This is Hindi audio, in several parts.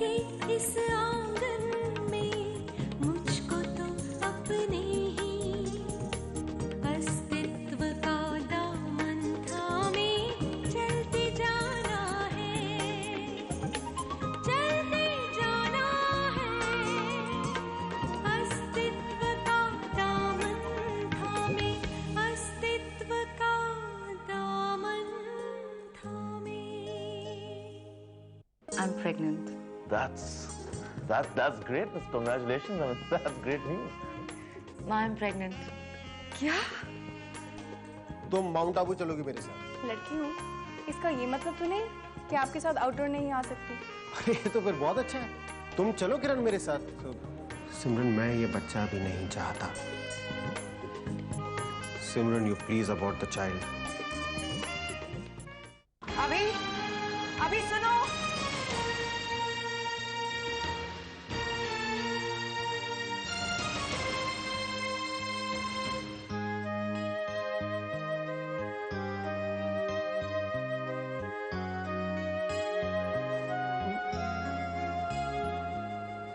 के इस आंगन में मुझको तो अपने ही अस्तित्व का दामन थामे चलते जाना है, चलते जाना है। अस्तित्व का दामन थामे, अस्तित्व का दामन थामे। I'm pregnant. That's great. Congratulations. I mean, that's great news. माँ, I'm pregnant. क्या? तुम माउंट आबू चलोगी मेरे साथ? लड़की हूँ, इसका ये मतलब तो नहीं कि आपके साथ आउटडोर नहीं आ सकती। अरे ये तो फिर बहुत अच्छा है। तुम चलो किरण मेरे साथ। सिमरन, मैं ये बच्चा भी नहीं चाहता। Simran, you please abort the child. अभी सुनो।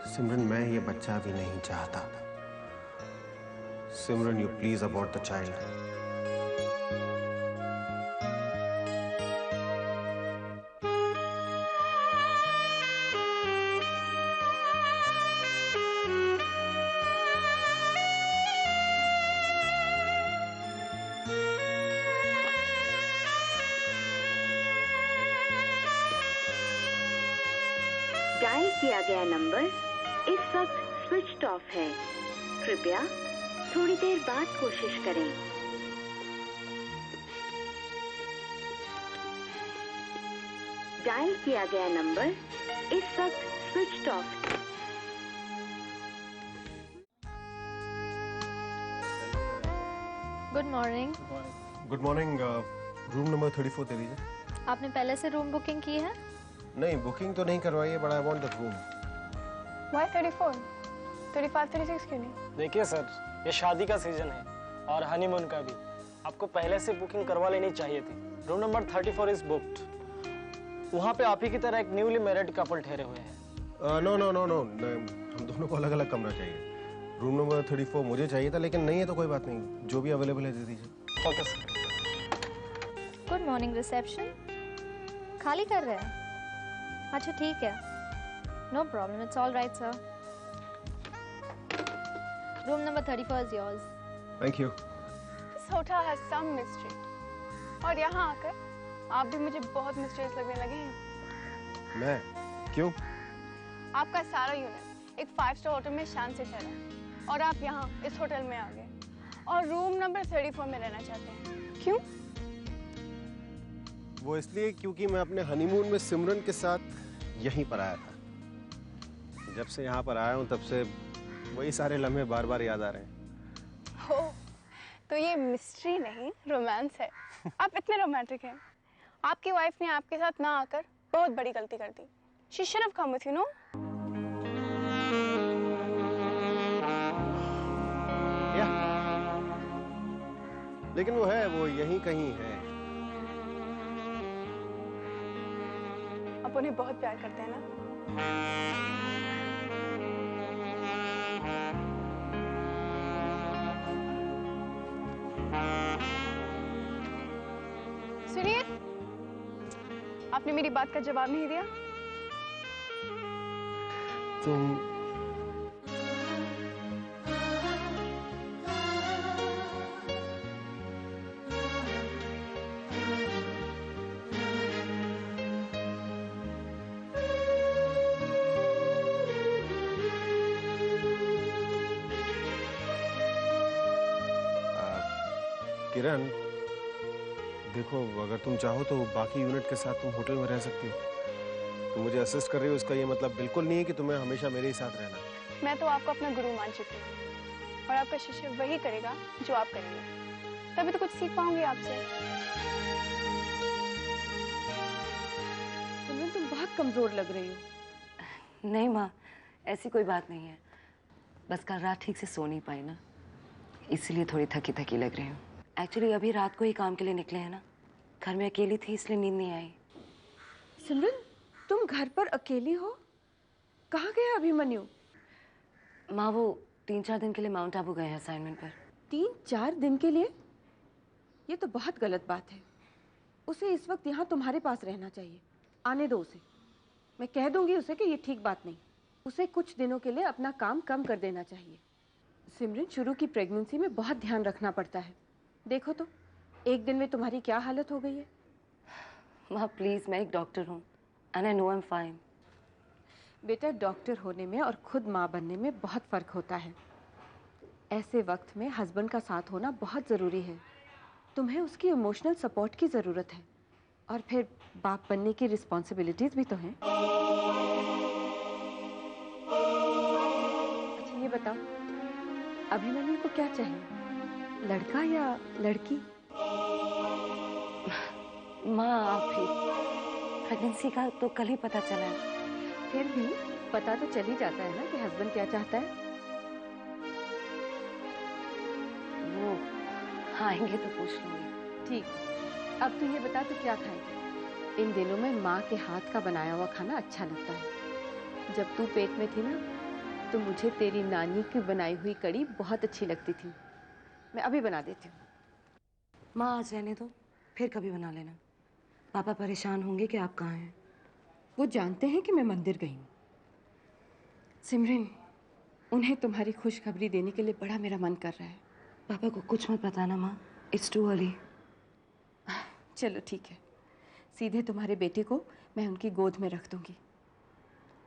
सिमरन, मैं ये बच्चा भी नहीं चाहता। Simran, you please abort the child. Dial किया गया नंबर इस वक्त स्विच ऑफ है। कृपया थोड़ी देर बाद कोशिश करें। डायल किया गया नंबर इस वक्त स्विच ऑफ है। Good morning. Good morning. Room number 34 दे दीजिए। आपने पहले से रूम बुकिंग की है? नहीं, बुकिंग तो नहीं करवाई है, but I want the room. Why 34? 35, 36 क्यों नहीं? देखिए सर, ये शादी का सीजन है और हनीमून का भी। आपको पहले से बुकिंग करवा लेनी चाहिए थी। Room number 34 is booked. वहाँ पे आप ही की तरह एक न्यूली मैरिड कपल ठहरे हुए हैं। नो, हम दोनों को अलग अलग कमरा चाहिए। रूम नंबर 34 मुझे चाहिए था, लेकिन नहीं है तो कोई बात नहीं, जो भी अवेलेबल है दे दीजिए। Okay sir. Good morning reception. खाली कर रहे हैं? अच्छा ठीक है, no problem, it's all right sir. Room number 34 is yours. Thank you. This hotel has some mystery. और यहाँ आकर आप भी मुझे बहुत मिस्टीरियस लगने लगे हैं। मैं? क्यों? आपका सारा यूनिट एक 5 स्टार होटल में शान से ठहरा है और आप यहाँ इस होटल में आ गए और रूम नंबर 34 में रहना चाहते हैं। क्यों? वो इसलिए क्योंकि मैं अपने हनीमून में सिमरन के साथ यहीं पर आया था। जब से यहाँ पर आया हूँ तब से वही सारे लम्हे बार बार याद आ रहे हैं। हो, तो ये मिस्ट्री नहीं रोमांस है। आप इतने रोमांटिक हैं। आपकी वाइफ ने आपके साथ ना आकर बहुत बड़ी गलती कर दी। She should have come with you, no? या? लेकिन वो यहीं कहीं है। आप उन्हें बहुत प्यार करते हैं ना? सुनिए, आपने मेरी बात का जवाब नहीं दिया। तुम किरण, देखो, अगर तुम चाहो तो बाकी यूनिट के साथ तुम होटल में रह सकती हो। तुम मुझे असिस्ट कर रही हो, इसका ये मतलब बिल्कुल नहीं है कि तुम्हें हमेशा मेरे ही साथ रहना। मैं तो आपको अपना गुरु मान चुकी हूँ और आपका शिष्य वही करेगा जो आप करेंगे। तभी तो कुछ सीख पाऊंगी आपसे। तुम बहुत कमजोर लग रही हो। नहीं माँ, ऐसी कोई बात नहीं है, बस कल रात ठीक से सो नहीं पाई ना, इसलिए थोड़ी थकी थकी लग रही हूँ। एक्चुअली अभी रात को ही काम के लिए निकले हैं ना, घर में अकेली थी इसलिए नींद नहीं आई। सिमरन, तुम घर पर अकेली हो? कहाँ गया अभिमन्यु? माँ वो 3-4 दिन के लिए माउंट आबू गए हैं असाइनमेंट पर। 3-4 दिन के लिए? ये तो बहुत गलत बात है। उसे इस वक्त यहाँ तुम्हारे पास रहना चाहिए। आने दो उसे। मैं कह दूंगी उसे कि ये ठीक बात नहीं। उसे कुछ दिनों के लिए अपना काम कम कर देना चाहिए। सिमरन, शुरू की प्रेगनेंसी में बहुत ध्यान रखना पड़ता है। देखो तो एक दिन में तुम्हारी क्या हालत हो गई है। माँ प्लीज, मैं एक डॉक्टर हूँ and I know I am fine. बेटा, डॉक्टर होने में और खुद माँ बनने में बहुत फर्क होता है। ऐसे वक्त में हस्बैंड का साथ होना बहुत ज़रूरी है। तुम्हें उसकी इमोशनल सपोर्ट की ज़रूरत है। और फिर बाप बनने की रिस्पॉन्सिबिलिटीज भी तो हैं। अच्छा ये बताओ, अभिमन्यु को क्या चाहिए, लड़का या लड़की? माँ आप ही, प्रेगनेंसी का तो कल ही पता चला है। फिर भी पता तो चल ही जाता है ना कि हस्बैंड क्या चाहता है। वो आएंगे तो पूछ लूंगी। ठीक, अब तू ये बता तू क्या खाएगी? इन दिनों में माँ के हाथ का बनाया हुआ खाना अच्छा लगता है। जब तू पेट में थी ना तो मुझे तेरी नानी की बनाई हुई कड़ी बहुत अच्छी लगती थी। मैं अभी बना देती हूँ। माँ आज रहने दो, फिर कभी बना लेना। पापा परेशान होंगे कि आप कहाँ हैं। वो जानते हैं कि मैं मंदिर गई हूँ। सिमरन, उन्हें तुम्हारी खुशखबरी देने के लिए बड़ा मेरा मन कर रहा है। पापा को कुछ मत बताना माँ, इट्स टू अर्ली। चलो ठीक है, सीधे तुम्हारे बेटे को मैं उनकी गोद में रख दूंगी।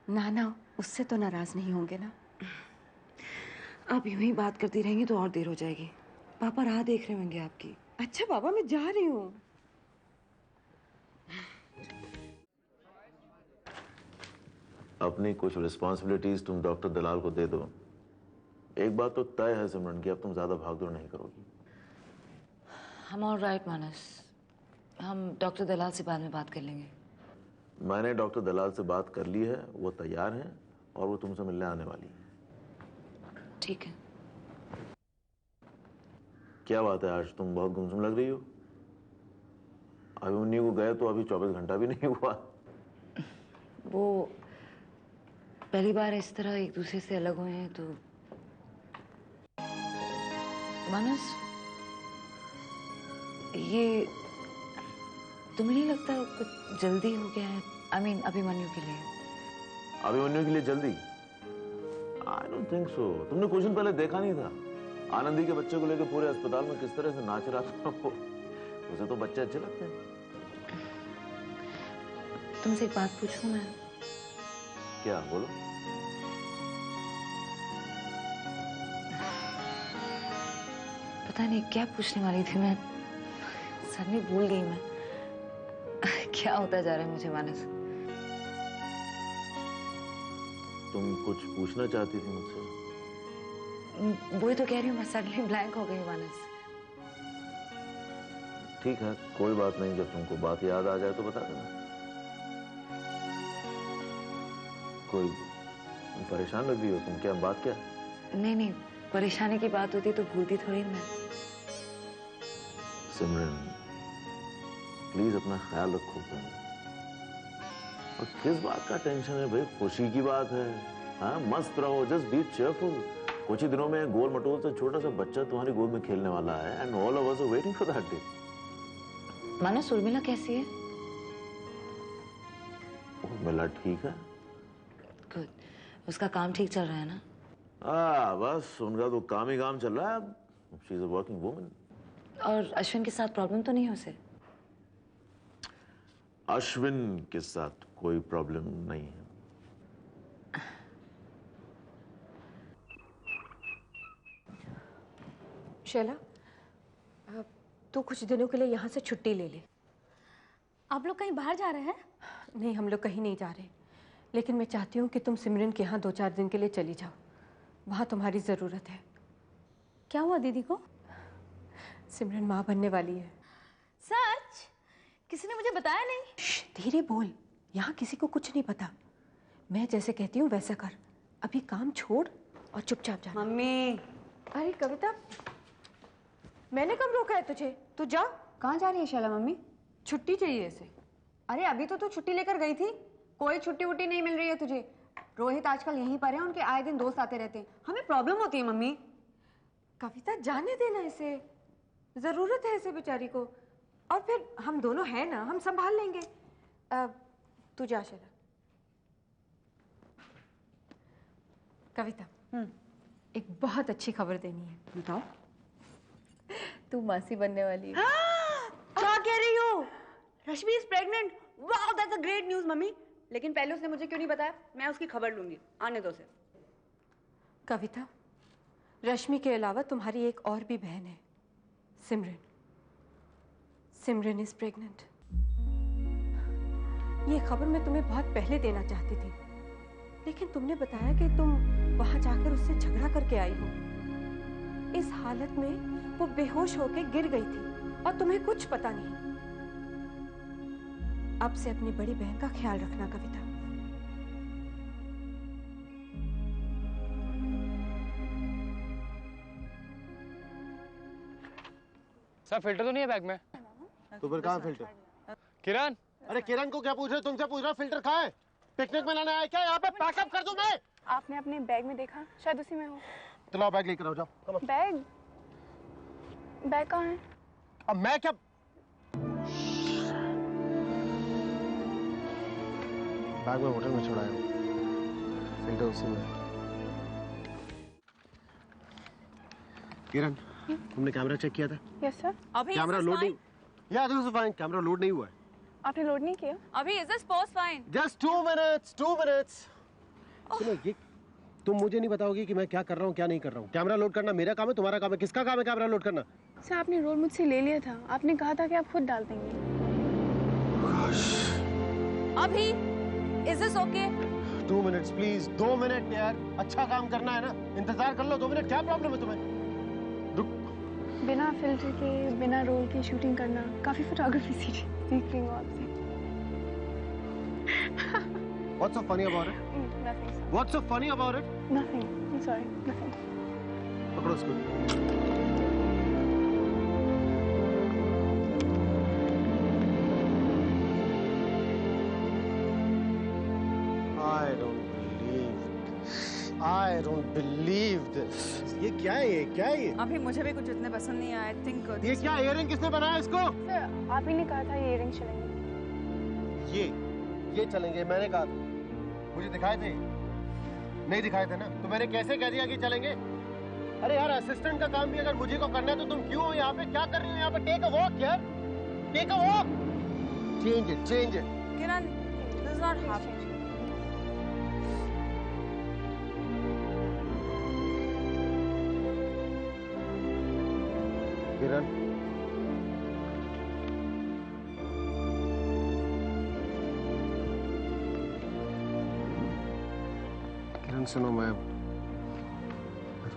नाना उससे तो नाराज नहीं होंगे ना? आप यूं ही बात करती रहेंगी तो और देर हो जाएगी। पापा राह देख रहे होंगे आपकी। अच्छा बाबा, मैं जा रही हूँ। अपनी कुछ रिस्पॉन्सिबिलिटीज तुम डॉक्टर दलाल को दे दो। एक बात तो तय है सिमरन कि अब तुम ज्यादा भागदौड़ नहीं करोगी। हम ऑल राइट मानस, हम डॉक्टर दलाल से बाद में बात कर लेंगे। मैंने डॉक्टर दलाल से बात कर ली है, वो तैयार हैं और वो तुमसे मिलने आने वाली है। ठीक है। क्या बात है, आज तुम बहुत गुमसुम लग रही हो। अभिमन्यु को गए तो अभी 24 घंटा भी नहीं हुआ। वो पहली बार इस तरह एक दूसरे से अलग हुए हैं तो मानस, ये तुम्हें नहीं लगता कुछ जल्दी हो गया है? आई मीन अभिमन्यु के लिए। अभिमन्यु के लिए जल्दी? I don't think so. तुमने कुछ दिन पहले देखा नहीं था आनंदी के बच्चे को लेकर पूरे अस्पताल में किस तरह से नाच रहा था वो। उसे तो बच्चे अच्छे लगते हैं। तुमसे एक बात पूछूं मैं? क्या? बोलो। पता नहीं क्या पूछने वाली थी मैं, सर में भूल गई मैं। क्या होता जा रहा है मुझे मानस? तुम कुछ पूछना चाहती थी मुझसे? वही तो कह रही हूँ, मैं सडनली ब्लैंक हो गई मानस। ठीक है, कोई बात नहीं, जब तुमको बात याद आ जाए तो बता देना। कोई परेशान लग रही हो तुम? क्या बात? क्या? नहीं नहीं, परेशानी की बात होती तो भूलती थोड़ी मैं। सिमरन प्लीज अपना ख्याल रखो तुम। और किस बात का टेंशन है भाई? खुशी की बात है। हाँ, मस्त रहो, जस्ट बी चेयरफुल। कुछ ही दिनों में गोल मटोल से छोटा सा बच्चा तुम्हारी गोद में खेलने वाला है and all of us are waiting for that day. Manas, Urmila कैसी है? उर्मिला ठीक है। गुड। उसका काम ठीक चल रहा है ना? बस उनका तो काम ही काम चल रहा है। She is a working woman. और अश्विन के साथ प्रॉब्लम तो नहीं है उसे? अश्विन के साथ कोई प्रॉब्लम नहीं है। शैला, तू कुछ दिनों के लिए यहाँ से छुट्टी ले ले। आप लोग कहीं बाहर जा रहे हैं? नहीं, हम लोग कहीं नहीं जा रहे, लेकिन मैं चाहती हूँ कि तुम सिमरन के यहाँ 2-4 दिन के लिए चली जाओ। वहाँ तुम्हारी ज़रूरत है। क्या हुआ दीदी को? सिमरन माँ बनने वाली है। सच? किसी ने मुझे बताया नहीं। धीरे बोल, यहाँ किसी को कुछ नहीं पता। मैं जैसे कहती हूँ वैसा कर। अभी काम छोड़ और चुपचाप जा। मम्मी। अरे कविता, मैंने कब रोका है तुझे? तू जा। कहाँ जा रही है शैला मम्मी? छुट्टी चाहिए इसे। अरे अभी तो तू छुट्टी लेकर गई थी, कोई छुट्टी वुट्टी नहीं मिल रही है तुझे। रोहित आजकल यहीं पर है, उनके आए दिन दोस्त आते रहते हैं, हमें प्रॉब्लम होती है मम्मी। कविता जाने देना इसे, जरूरत है इसे बेचारी को, और फिर हम दोनों हैं ना, हम संभाल लेंगे। तू जा शरा। कविता, एक बहुत अच्छी खबर देनी है। बताओ। तू मासी बनने वाली है। क्या कह रही हो? Rashmi is pregnant. Wow, that's a great news mummy. लेकिन पहले उसने मुझे क्यों नहीं बताया? मैं उसकी खबर लूंगी, आने दो उसे। कविता, रश्मि के अलावा तुम्हारी एक और भी बहन है, सिमरन। सिमरन इज प्रेग्नेंट। ये खबर मैं तुम्हें बहुत पहले देना चाहती थी, लेकिन तुमने बताया कि तुम वहां जाकर उससे झगड़ा करके आई हो। इस हालत में वो बेहोश होकर गिर गई थी और तुम्हें कुछ पता नहीं। अब से अपनी बड़ी बहन का ख्याल रखना कविता। सर फिल्टर तो नहीं है बैग में? तो फिर कहाँ फिल्टर? किरण, अरे किरण को क्या पूछ रहे? तुमसे पूछ रहा, फिल्टर कहाँ है? पिकनिक मनाने आया क्या? यहाँ पे पैकअप कर दूं मैं? आपने अपने बैग में देखा, शायद उसी में हो। चलो बैग लेकर आओ, जाओ। बैग? बैग कहाँ है? अब मैं क्या? बैग में होटल में छोड़ा है, फिल्टर उसी में। किरण, तुमने कैमरा चेक किया था? Yes sir. अभी कैमरा लोड नहीं। या this is fine, camera load नहीं हुआ है। आपने लोड नहीं किया? अभी is this post fine? Just 2 minutes, 2 minutes. सुनो, ये तुम मुझे नहीं बताओगी कि मैं क्या कर रहा हूँ क्या नहीं कर रहा हूँ। कैमरा लोड करना मेरा काम है, तुम्हारा काम है? किसका काम है कैमरा लोड करना? सर आपने रोल मुझसे ले लिया था, आपने कहा था कि आप खुद डाल देंगे। अभी is this okay? 2 minutes please, 2 minute यार। अच्छा काम करना है ना, इंतजार कर लो 2 मिनट। क्या प्रॉब्लम है तुम्हें? रुक। बिना फिल्टर के, बिना रोल के शूटिंग करना काफी फोटोग्राफी सीख रही हूँ आपसे। What's so funny about it? Nothing, sir. What's so funny about it? Nothing. I'm sorry. Nothing. पकड़ो इसको। I don't believe this. ये क्या है? ये क्या है? ये अभी मुझे भी कुछ इतने पसंद नहीं आया। I think ये क्या इयररिंग किसने बनाया इसको? सर आप ही ने कहा था ये इयररिंग चलेंगे। ये चलेंगे? मैंने कहा मुझे दिखाए थे? नहीं दिखाए थे ना, तो मैंने कैसे कह दिया कि चलेंगे? अरे यार, असिस्टेंट का काम भी अगर मुझे को करना है तो तुम क्यों हो यहाँ पे? क्या कर रही हो यहाँ पे? टेक अ वॉक यार, take a walk. Change it, change it. Kiran, this is not happening. Kiran, सुनो, मैं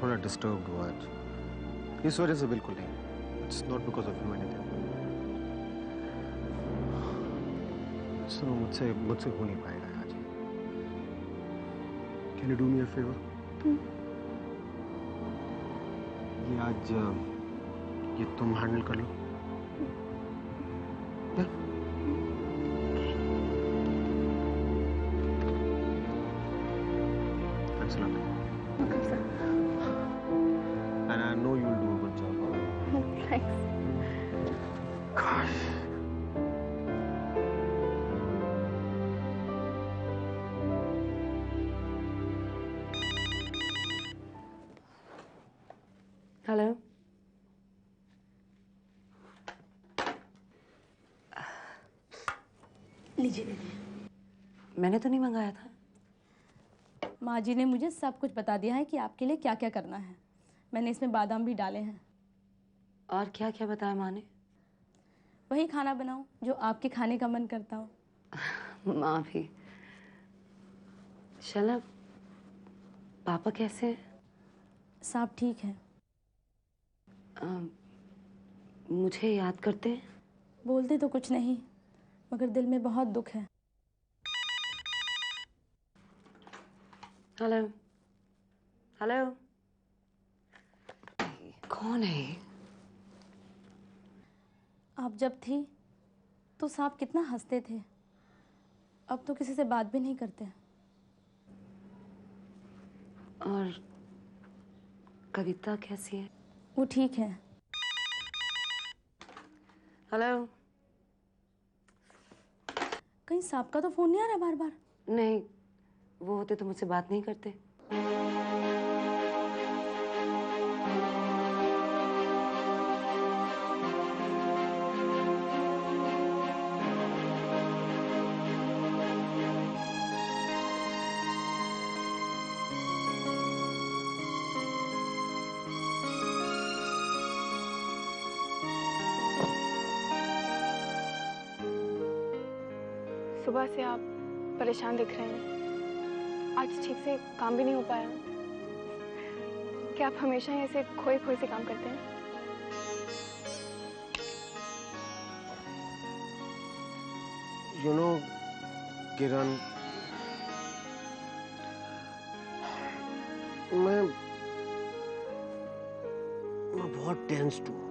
थोड़ा डिस्टर्ब हुआ आज। इस वजह से बिल्कुल नहीं। It's not because of you anything. सुनो, मुझसे हो नहीं पाएगा आज। Can you do me a favour? ये आज ये तुम हैंडल कर लो। Thanks a lot. Okay, sir. And I know you'll do a good job. Thanks. Gosh. Hello. लीजिए। मैंने तो नहीं मंगाया था। माँ जी ने मुझे सब कुछ बता दिया है कि आपके लिए क्या क्या करना है। मैंने इसमें बादाम भी डाले हैं। और क्या क्या बताया माँ ने? वही खाना बनाऊं जो आपके खाने का मन करता हो। माँ भी। शलभ, पापा कैसे हैं? सब ठीक है। मुझे याद करते हैं? बोलते तो कुछ नहीं, मगर दिल में बहुत दुख है। Hello, hello. कौन है ये? आप जब थी तो साहब कितना हंसते थे, अब तो किसी से बात भी नहीं करते। और कविता कैसी है? वो ठीक है। हेलो। कहीं सांप का तो फोन नहीं आ रहा बार बार? नहीं, वो होते तो मुझसे बात नहीं करते। सुबह से आप परेशान दिख रहे हैं। आज ठीक से काम भी नहीं हो पाया। क्या आप हमेशा ही ऐसे खोए खोए से काम करते हैं? यू नो किरण, मैं बहुत टेंस्ड हूँ।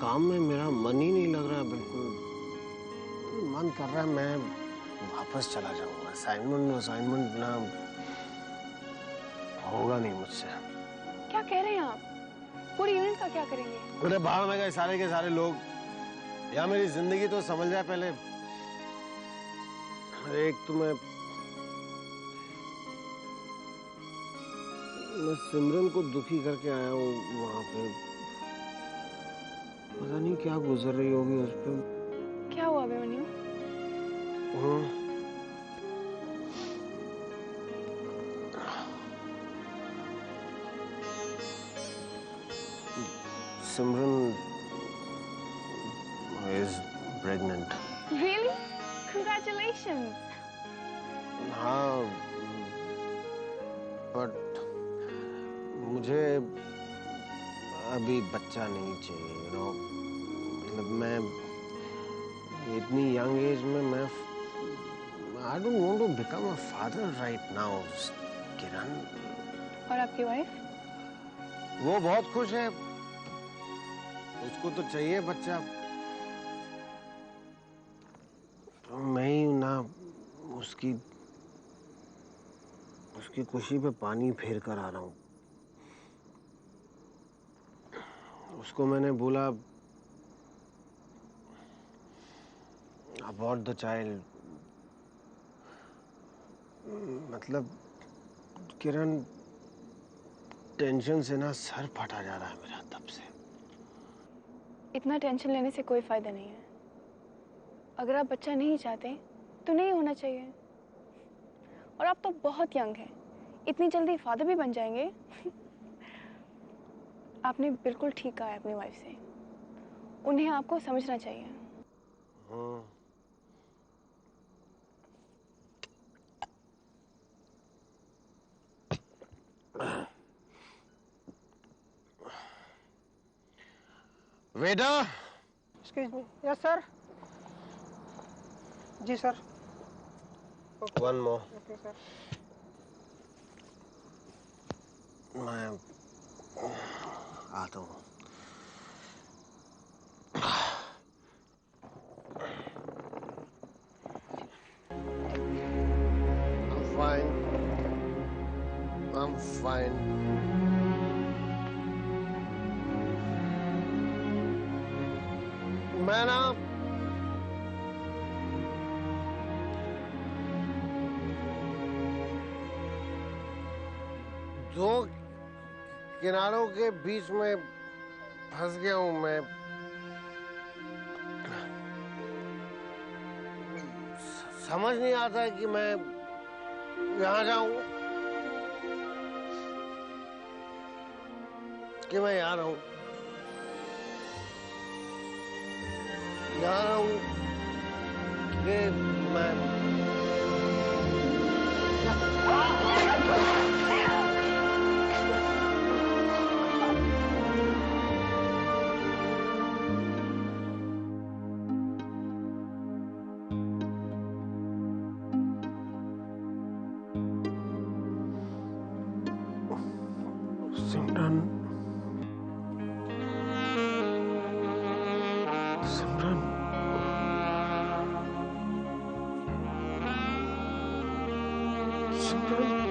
काम में मेरा मन ही नहीं लग रहा बिल्कुल। मन कर रहा है मैं वापस चला जाऊंगा। असाइनमेंट ना होगा नहीं मुझसे। क्या कह रहे हैं आप? पूरी यूनिट का क्या करेंगे? अरे बाहर में गए सारे के सारे लोग। या मेरी जिंदगी तो समझ जाए पहले। एक तो मैं सिमरन को दुखी करके आया हूँ वहां पे। पता नहीं क्या गुजर रही होगी उस पे। क्या हुआ अभिमन्यु? सिमरन is pregnant. Really? Congratulations. हाँ, but मुझे अभी बच्चा नहीं चाहिए, you know. मतलब मैं इतनी यंग एज में मैं I don't want to become a father right now, किरण। और आपकी वाइफ? वो बहुत खुश है। उसको तो चाहिए बच्चा। तो मैं ही ना उसकी खुशी पे पानी फेर कर आ रहा हूँ। उसको मैंने बोला अबॉर्ट द चाइल्ड। मतलब किरण, टेंशन से ना सर फटा जा रहा है मेरा तब से। इतना टेंशन लेने से कोई फायदा नहीं है। अगर आप बच्चा नहीं चाहते तो नहीं होना चाहिए। और आप तो बहुत यंग हैं, इतनी जल्दी फादर भी बन जाएंगे। आपने बिल्कुल ठीक कहा है अपनी वाइफ से। उन्हें आपको समझना चाहिए। Waiter. Excuse me. Yes, sir. जी sir. One more. Okay, sir. मैं आता हूँ। I'm fine. I'm fine. मैं ना दो किनारों के बीच में फंस गया हूं मैं। समझ नहीं आता कि मैं यहाँ जाऊं कि मैं यहाँ रहूं। यहाँ रहूं कि मैं सिमरन, सिमरन, Shh, don't.